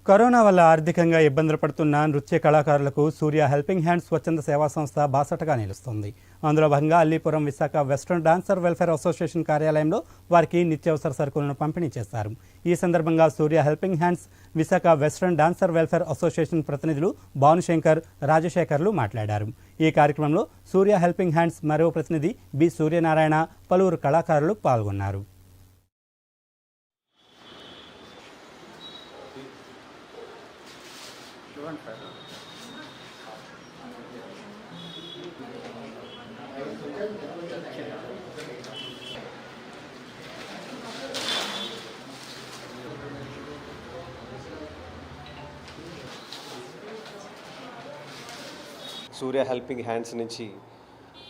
Corona వల్ల ఆర్థికంగా ఇబ్బందులు పడుతున్న నృత్య కళాకారులకు సూర్య హెల్పింగ్ హ్యాండ్స్ స్వచ్ఛంద సేవా సంస్థ బాసటగా నిలుస్తుంది. అందులో భాగంగా Allipuram Visakha western dancer welfare association కార్యాలయంలో వారికి నిత్యావసర సరుకులను పంపిణీ చేశారు. ఈ సందర్భంగా Surya helping hands Visakha western dancer welfare association ప్రతినిధులు భానుశంకర్, రాజశేఖర్లు మాట్లాడారు. ఈ కార్యక్రమంలో సూర్య హెల్పింగ్ హ్యాండ్స్ మరో ప్రతినిధి బి సూర్యనారాయణ, పలువురు కళాకారులు పాల్గొన్నారు. సూర్య హెల్పింగ్ హ్యాండ్స్ నుంచి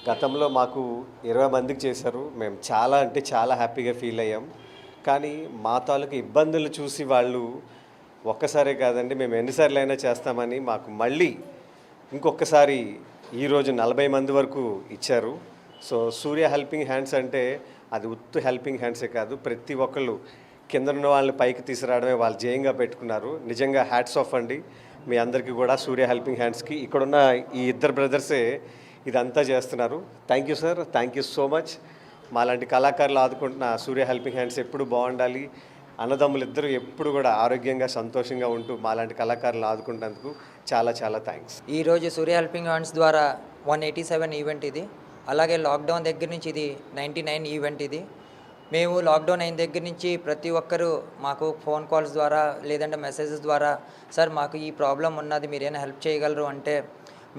గతంలో మాకు 20 మందికి చేశారు. మేము చాలా అంటే చాలా హ్యాపీగా ఫీల్ అయ్యాం. కానీ మా తాలూకు ఇబ్బందులు చూసి వాళ్ళు ఒక్కసారే కాదండి, మేము ఎన్నిసార్లు అయినా చేస్తామని మాకు మళ్ళీ ఇంకొకసారి ఈరోజు 40 మంది వరకు ఇచ్చారు. సో సూర్య హెల్పింగ్ హ్యాండ్స్ అంటే అది ఉత్తు హెల్పింగ్ హ్యాండ్సే కాదు, ప్రతి ఒక్కళ్ళు కింద ఉన్న వాళ్ళని పైకి తీసుకురావడమే వాళ్ళు జయంగా పెట్టుకున్నారు. నిజంగా హ్యాట్స్ ఆఫ్ అండి మీ అందరికీ కూడా, సూర్య హెల్పింగ్ హ్యాండ్స్కి. ఇక్కడున్న ఈ ఇద్దరు బ్రదర్సే ఇదంతా చేస్తున్నారు. Thank you sir, thank you so much. మాలాంటి కళాకారులు ఆదుకుంటున్న సూర్య హెల్పింగ్ హ్యాండ్స్ ఎప్పుడు బాగుండాలి. అన్నదమ్ములు ఇద్దరు ఎప్పుడు కూడా ఆరోగ్యంగా సంతోషంగా ఉంటూ మాలాంటి కళాకారులు ఆదుకుంటున్నందుకు చాలా చాలా థ్యాంక్స్. ఈరోజు సూర్య హెల్పింగ్ హ్యాండ్స్ ద్వారా 187 ఈవెంట్ ఇది. అలాగే లాక్డౌన్ దగ్గర నుంచి ఇది 99 ఈవెంట్ ఇది. మేము లాక్డౌన్ అయిన దగ్గర నుంచి ప్రతి ఒక్కరూ మాకు ఫోన్ కాల్స్ ద్వారా లేదంటే మెసేజెస్ ద్వారా సార్ మాకు ఈ ప్రాబ్లం ఉన్నది, మీరేమైనా హెల్ప్ చేయగలరు అంటే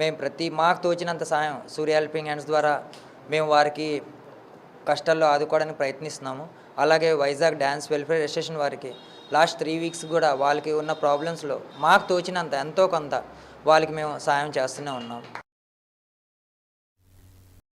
మేము మాకు తోచినంత సాయం సూర్య హెల్పింగ్ హ్యాండ్స్ ద్వారా మేము వారికి కష్టాల్లో ఆదుకోవడానికి ప్రయత్నిస్తున్నాము. అలాగే వైజాగ్ డ్యాన్స్ వెల్ఫేర్ అసోసియేషన్ వారికి లాస్ట్ 3 వీక్స్ కూడా వాళ్ళకి ఉన్న ప్రాబ్లమ్స్లో మాకు తోచినంత ఎంతో కొంత వాళ్ళకి మేము సాయం చేస్తూనే ఉన్నాము.